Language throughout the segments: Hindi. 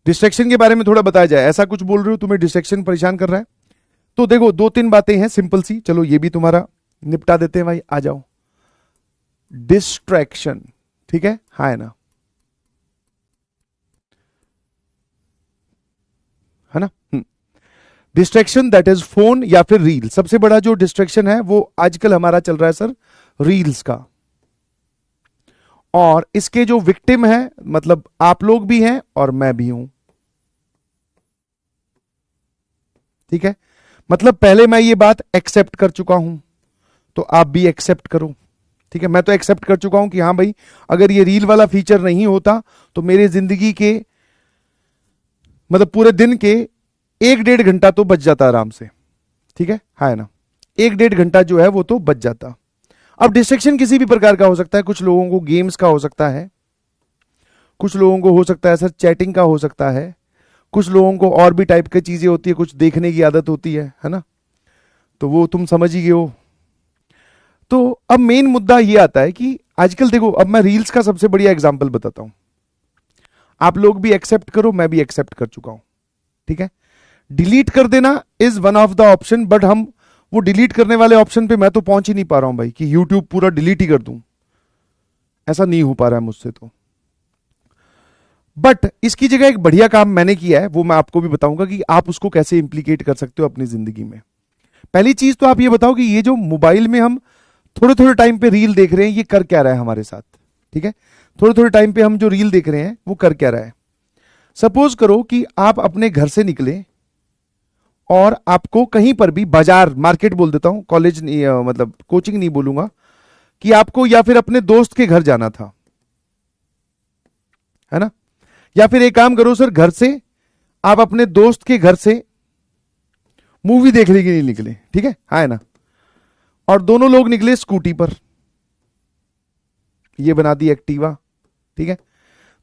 डिस्ट्रैक्शन के बारे में थोड़ा बताया जाए, ऐसा कुछ बोल रहे हो तुम्हें डिस्ट्रैक्शन परेशान कर रहा है? तो देखो 2-3 बातें हैं सिंपल सी, चलो ये भी तुम्हारा निपटा देते हैं भाई, आ जाओ। डिस्ट्रैक्शन, ठीक है, हाँ है ना, है ना। डिस्ट्रैक्शन दैट इज फोन या फिर रील। सबसे बड़ा जो डिस्ट्रैक्शन है वो आजकल हमारा चल रहा है सर रील्स का, और इसके जो विक्टिम है मतलब आप लोग भी हैं और मैं भी हूं, ठीक है। मतलब पहले मैं ये बात एक्सेप्ट कर चुका हूं, तो आप भी एक्सेप्ट करो, ठीक है। मैं तो एक्सेप्ट कर चुका हूं कि हाँ भाई अगर ये रील वाला फीचर नहीं होता तो मेरे जिंदगी के मतलब पूरे दिन के 1-1.5 घंटा तो बच जाता आराम से, ठीक है, हाँ है ना, 1-1.5 घंटा जो है वो तो बच जाता। अब डिस्ट्रैक्शन किसी भी प्रकार का हो सकता है, कुछ लोगों को गेम्स का हो सकता है, कुछ लोगों को हो सकता है सर चैटिंग का हो सकता है, कुछ लोगों को और भी टाइप की चीजें होती है, कुछ देखने की आदत होती है ना, तो वो तुम समझ ही गए हो। तो अब मेन मुद्दा ये आता है कि आजकल देखो, अब मैं रील्स का सबसे बढ़िया एग्जांपल बताता हूं, आप लोग भी एक्सेप्ट करो, मैं भी एक्सेप्ट कर चुका हूं, ठीक है। डिलीट कर देना is one of the option, but हम वो डिलीट करने वाले ऑप्शन पे मैं तो पहुंच ही नहीं पा रहा हूं भाई कि यूट्यूब पूरा डिलीट ही कर दूं, ऐसा नहीं हो पा रहा है मुझसे तो। बट इसकी जगह एक बढ़िया काम मैंने किया है, वो मैं आपको भी बताऊंगा कि आप उसको कैसे इंप्लीकेट कर सकते हो अपनी जिंदगी में। पहली चीज तो आप ये बताओ कि ये जो मोबाइल में हम थोड़े थोड़े टाइम पे रील देख रहे हैं, ये कर क्या रहा है हमारे साथ, ठीक है। थोड़े थोड़े टाइम पे हम जो रील देख रहे हैं वो कर क्या रहा है। सपोज करो कि आप अपने घर से निकले और आपको कहीं पर भी, बाजार मार्केट बोल देता हूं, कॉलेज नहीं मतलब कोचिंग नहीं बोलूंगा, कि आपको या फिर अपने दोस्त के घर जाना था, है ना। या फिर एक काम करो सर, घर से आप अपने दोस्त के घर से मूवी देखने के लिए निकले, ठीक है, हाँ है ना, और दोनों लोग निकले स्कूटी पर, ये बना दी एक्टिवा, ठीक है,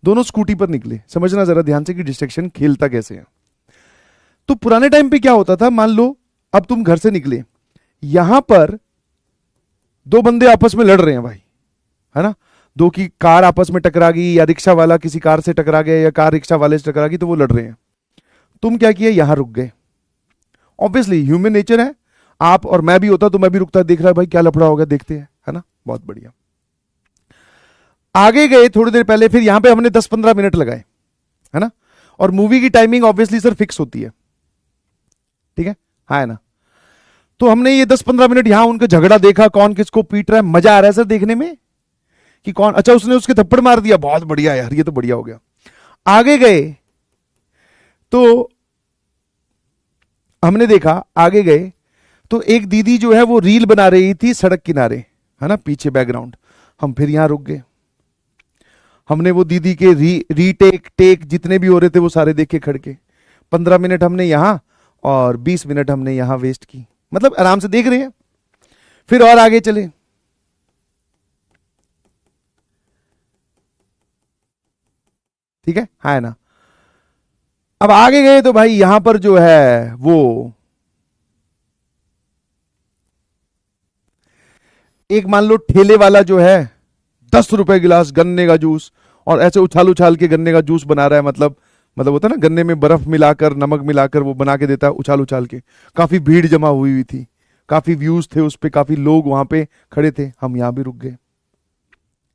दोनों स्कूटी पर निकले। समझना जरा ध्यान से कि डिस्ट्रैक्शन खेलता कैसे है। तो पुराने टाइम पे क्या होता था, मान लो अब तुम घर से निकले, यहां पर दो बंदे आपस में लड़ रहे हैं भाई, है ना, दो की कार आपस में टकरा गई, या रिक्शा वाला किसी कार से टकरा गया, या कार रिक्शा वाले से टकरा गई, तो वो लड़ रहे हैं। तुम क्या किए, यहां रुक गए। ऑब्वियसली ह्यूमन नेचर है, आप और मैं भी होता तो मैं भी रुकता, देख रहा है भाई क्या लफड़ा हो गया, देखते हैं, है ना, बहुत बढ़िया। आगे गए थोड़ी देर पहले, फिर यहां पे हमने 10-15 मिनट लगाए, है ना, और मूवी की टाइमिंग ऑब्वियसली सर फिक्स होती है, ठीक है, हाँ है ना। तो हमने ये 10-15 मिनट यहां उनका झगड़ा देखा, कौन किसको पीट रहा है, मजा आ रहा है सर देखने में कि कौन, अच्छा उसने उसके थप्पड़ मार दिया, बहुत बढ़िया यार, ये तो बढ़िया हो गया। आगे गए तो हमने देखा, आगे गए तो एक दीदी जो है वो रील बना रही थी सड़क किनारे, है ना, पीछे बैकग्राउंड। हम फिर यहां रुक गए, हमने वो दीदी के रीटेक टेक जितने भी हो रहे थे वो सारे देखे खड़ के। 15 मिनट हमने यहां और 20 मिनट हमने यहां वेस्ट की, मतलब आराम से देख रहे हैं। फिर और आगे चले, ठीक है, हाँ है ना। अब आगे गए तो भाई यहां पर जो है वो एक मान लो ठेले वाला जो है 10 रुपए गिलास गन्ने का जूस, और ऐसे उछाल उछाल के गन्ने का जूस बना रहा है, मतलब होता है ना, गन्ने में बर्फ मिलाकर नमक मिलाकर वो बना के देता है उछाल उछाल के। काफी भीड़ जमा हुई थी, काफी व्यूज थे उस पे, काफी लोग वहां पे खड़े थे, हम यहां भी रुक गए,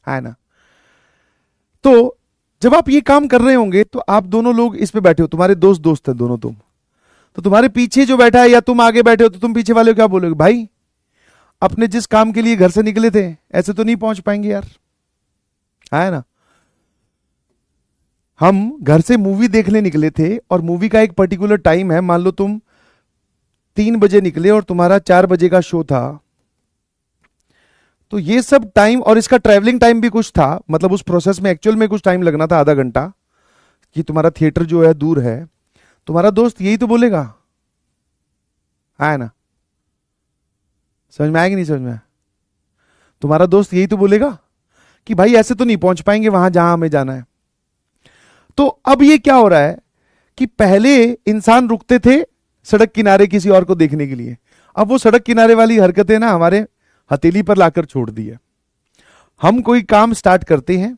है ना। तो जब आप ये काम कर रहे होंगे तो आप दोनों लोग इस पे बैठे हो, तुम्हारे दोस्त दोस्त है दोनों तुम, तो तुम्हारे पीछे जो बैठा है या तुम आगे बैठे हो तो तुम पीछे वाले को क्या बोलोगे, भाई अपने जिस काम के लिए घर से निकले थे ऐसे तो नहीं पहुंच पाएंगे यार, है ना। हम घर से मूवी देखने निकले थे और मूवी का एक पर्टिकुलर टाइम है, मान लो तुम 3 बजे निकले और तुम्हारा 4 बजे का शो था, तो ये सब टाइम और इसका ट्रैवलिंग टाइम भी कुछ था, मतलब उस प्रोसेस में एक्चुअल में कुछ टाइम लगना था, आधा घंटा, कि तुम्हारा थिएटर जो है दूर है। तुम्हारा दोस्त यही तो बोलेगा, है ना, समझ में आया कि नहीं समझ में आया? तुम्हारा दोस्त यही तो बोलेगा कि भाई ऐसे तो नहीं पहुंच पाएंगे वहां जहां हमें जाना है। तो अब ये क्या हो रहा है कि पहले इंसान रुकते थे सड़क किनारे किसी और को देखने के लिए, अब वो सड़क किनारे वाली हरकतें ना हमारे हथेली पर लाकर छोड़ दी है। हम कोई काम स्टार्ट करते हैं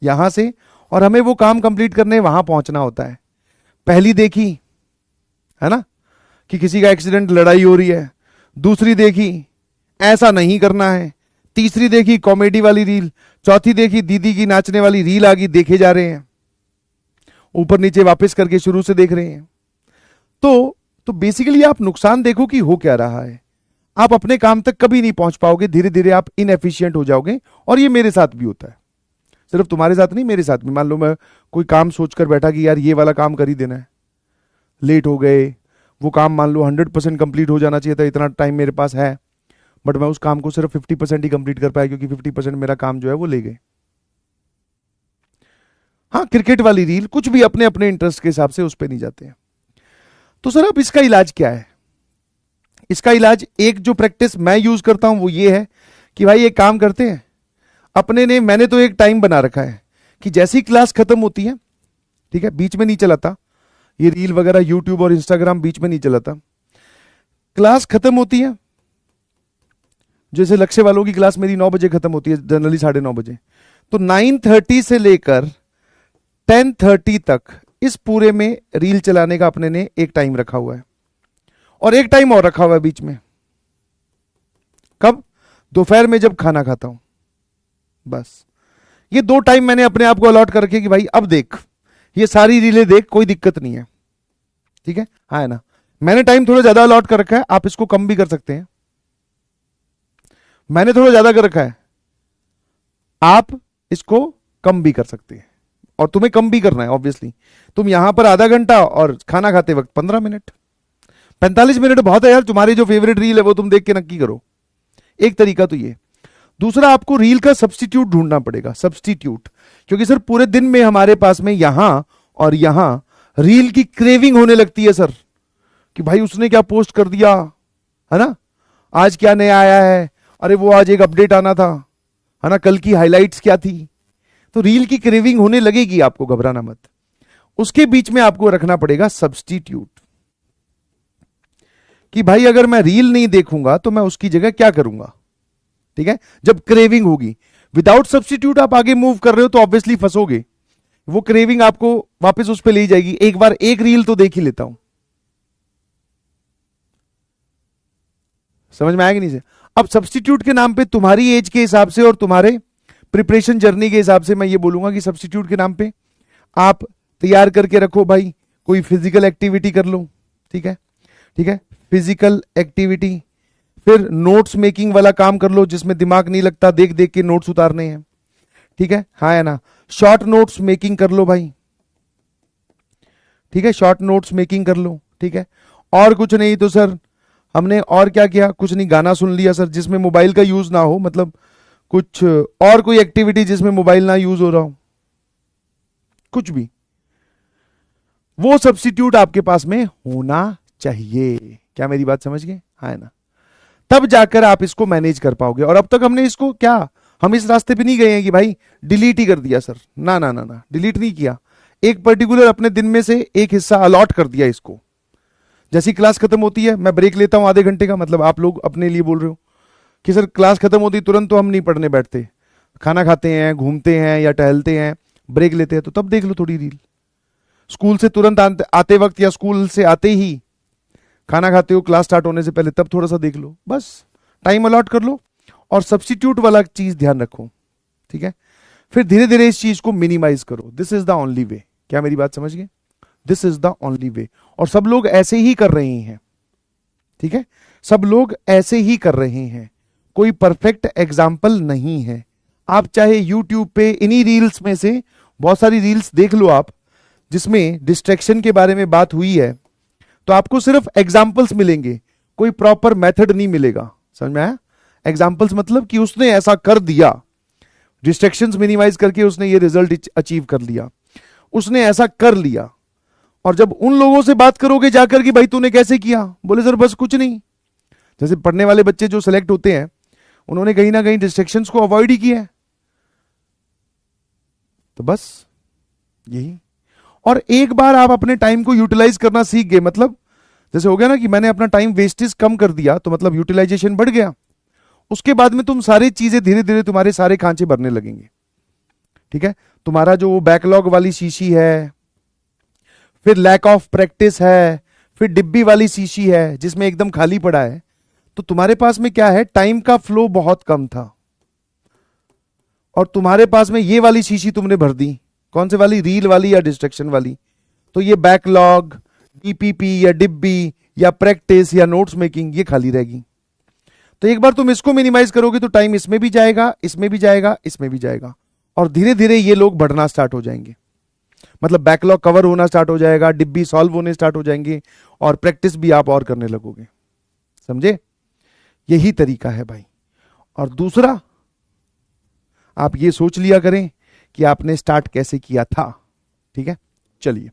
यहां से और हमें वो काम कंप्लीट करने वहां पहुंचना होता है। पहली देखी है ना कि किसी का एक्सीडेंट, लड़ाई हो रही है, दूसरी देखी ऐसा नहीं करना है, तीसरी देखी कॉमेडी वाली रील, चौथी देखी दीदी की नाचने वाली रील आ गई, देखे जा रहे हैं, ऊपर नीचे वापस करके शुरू से देख रहे हैं। तो बेसिकली आप नुकसान देखो कि हो क्या रहा है। आप अपने काम तक कभी नहीं पहुंच पाओगे, धीरे धीरे आप इनएफिशिएंट हो जाओगे। और ये मेरे साथ भी होता है, सिर्फ तुम्हारे साथ नहीं, मेरे साथ भी। मान लो मैं कोई काम सोचकर बैठा कि यार ये वाला काम कर ही देना है, लेट हो गए, वो काम मान लो 100% कंप्लीट हो जाना चाहिए था, इतना टाइम मेरे पास है, बट मैं उस काम को सिर्फ 50% ही कंप्लीट कर पाया क्योंकि 50% मेरा काम जो है वो ले गए। हाँ, क्रिकेट वाली रील, कुछ भी अपने अपने इंटरेस्ट के हिसाब से उस पर नहीं जाते हैं। तो सर अब इसका इलाज क्या है? इसका इलाज, एक जो प्रैक्टिस मैं यूज करता हूं वो ये है कि भाई एक काम करते हैं, मैंने तो एक टाइम बना रखा है कि जैसी क्लास खत्म होती है, ठीक है, बीच में नहीं चलाता ये रील वगैरह, यूट्यूब और इंस्टाग्राम बीच में नहीं चलाता। क्लास खत्म होती है, जैसे लक्ष्य वालों की क्लास मेरी 9 बजे खत्म होती है, जनरली 9:30 बजे, तो 9:30 से लेकर 10:30 तक इस पूरे में रील चलाने का अपने ने एक टाइम रखा हुआ है। और एक टाइम और रखा हुआ है बीच में, कब? दोपहर में जब खाना खाता हूं। बस ये 2 टाइम मैंने अपने आप को अलॉट करके कि भाई अब देख, ये सारी रीलें देख, कोई दिक्कत नहीं है, ठीक है, हाँ है ना। मैंने टाइम थोड़ा ज्यादा अलॉट कर रखा है, आप इसको कम भी कर सकते हैं। मैंने थोड़ा ज्यादा कर रखा है, आप इसको कम भी कर सकते हैं, और तुम्हें कम भी करना है ऑब्वियसली। तुम यहां पर आधा घंटा और खाना खाते वक्त 15 मिनट, 45 मिनट बहुत है यार। तुम्हारी जो फेवरेट रील है वो तुम देख के नक्की करो। एक तरीका तो ये। दूसरा, आपको रील का सब्स्टिट्यूट ढूंढना पड़ेगा, सब्स्टिट्यूट, क्योंकि सर पूरे दिन में हमारे पास में यहां और यहां रील की क्रेविंग होने लगती है सर, कि भाई उसने क्या पोस्ट कर दिया, है ना, आज क्या नया आया है, अरे वो आज एक अपडेट आना था, है ना, कल की हाइलाइट्स क्या थी। तो रील की क्रेविंग होने लगेगी आपको, घबराना मत। उसके बीच में आपको रखना पड़ेगा सब्स्टिट्यूट, कि भाई अगर मैं रील नहीं देखूंगा तो मैं उसकी जगह क्या करूंगा, ठीक है, जब क्रेविंग होगी। विदाउट सब्स्टिट्यूट आप आगे मूव कर रहे हो तो ऑब्वियसली फंसोगे, वो क्रेविंग आपको वापस उस पर ले जाएगी। एक बार एक रील तो देख ही लेता हूं, समझ में आएगा नहीं से? अब सब्स्टिट्यूट के नाम पे तुम्हारी एज के हिसाब से और तुम्हारे प्रिपरेशन जर्नी के हिसाब से मैं ये बोलूंगा कि सब्स्टिट्यूट के नाम पे आप तैयार करके रखो भाई, कोई फिजिकल एक्टिविटी कर लो, ठीक है, ठीक है, फिजिकल एक्टिविटी। फिर नोट्स मेकिंग वाला काम कर लो, जिसमें दिमाग नहीं लगता, देख देख के नोट्स उतारने हैं, ठीक है, हाँ है ना। शॉर्ट नोट्स मेकिंग कर लो भाई, ठीक है, शॉर्ट नोट्स मेकिंग कर लो, ठीक है। और कुछ नहीं तो सर हमने और क्या किया, कुछ नहीं, गाना सुन लिया सर, जिसमें मोबाइल का यूज ना हो, मतलब कुछ और कोई एक्टिविटी जिसमें मोबाइल ना यूज हो रहा हो, कुछ भी, वो सब्स्टिट्यूट आपके पास में होना चाहिए। क्या मेरी बात समझ गए? हाँ है ना। तब जाकर आप इसको मैनेज कर पाओगे। और अब तक हमने इसको क्या, हम इस रास्ते पे नहीं गए हैं कि भाई डिलीट ही कर दिया सर, ना ना ना ना, डिलीट नहीं किया। एक पर्टिकुलर अपने दिन में से एक हिस्सा अलॉट कर दिया इसको। जैसी क्लास खत्म होती है मैं ब्रेक लेता हूं आधे घंटे का, मतलब आप लोग अपने लिए बोल रहे हो कि सर क्लास खत्म होती तुरंत तो हम नहीं पढ़ने बैठते, खाना खाते हैं, घूमते हैं या टहलते हैं, ब्रेक लेते हैं, तो तब देख लो थोड़ी रील। स्कूल से तुरंत आते वक्त या स्कूल से आते ही खाना खाते हो, क्लास स्टार्ट होने से पहले, तब थोड़ा सा देख लो, बस टाइम अलॉट कर लो। और सब्स्टिट्यूट वाला चीज ध्यान रखो, ठीक है। फिर धीरे धीरे इस चीज को मिनिमाइज करो। This is the only way. क्या मेरी बात समझ गए? This is the only way. और सब लोग ऐसे ही कर रहे हैं, ठीक है, सब लोग ऐसे ही कर रहे हैं, कोई परफेक्ट एग्जाम्पल नहीं है। आप चाहे यूट्यूब पे इन्हीं रील्स में से बहुत सारी रील्स देख लो आप, जिसमें डिस्ट्रैक्शन के बारे में बात हुई है, तो आपको सिर्फ एग्जाम्पल्स मिलेंगे, कोई प्रॉपर मेथड नहीं मिलेगा। समझ में आया? एग्जाम्पल्स मतलब कि उसने ऐसा कर दिया, डिस्ट्रैक्शंस मिनिमाइज करके उसने ये रिजल्ट अचीव कर लिया, उसने ऐसा कर लिया। और जब उन लोगों से बात करोगे जाकर कि भाई तूने कैसे किया, बोले सर बस कुछ नहीं। जैसे पढ़ने वाले बच्चे जो सिलेक्ट होते हैं, उन्होंने कहीं ना कहीं डिस्ट्रैक्शंस को अवॉइड ही किया है, तो बस यही। और एक बार आप अपने टाइम को यूटिलाइज करना सीख गए, मतलब जैसे हो गया ना कि मैंने अपना टाइम वेस्टेज कम कर दिया, तो मतलब यूटिलाइजेशन बढ़ गया। उसके बाद में तुम सारी चीजें धीरे धीरे तुम्हारे सारे खांचे भरने लगेंगे, ठीक है, तुम्हारा जो बैकलॉग वाली शीशी है, फिर लैक ऑफ प्रैक्टिस है, फिर डिब्बी वाली शीशी है जिसमें एकदम खाली पड़ा है, तो तुम्हारे पास में क्या है, टाइम का फ्लो बहुत कम था। और तुम्हारे पास में ये वाली शीशी तुमने भर दी, कौन से वाली, रील वाली या डिस्ट्रैक्शन वाली, तो ये बैकलॉग, डीपीपी या डिब्बी या प्रैक्टिस या नोट्स मेकिंग ये खाली रहेगी। तो एक बार तुम इसको मिनिमाइज करोगे तो टाइम इसमें भी जाएगा, इसमें भी जाएगा, इसमें भी जाएगा, और धीरे धीरे ये लोग बढ़ना स्टार्ट हो जाएंगे। मतलब बैकलॉग कवर होना स्टार्ट हो जाएगा, डिब्बी सॉल्व होने स्टार्ट हो जाएंगे, और प्रैक्टिस भी आप और करने लगोगे। समझे? यही तरीका है भाई। और दूसरा, आप ये सोच लिया करें कि आपने स्टार्ट कैसे किया था। ठीक है, चलिए।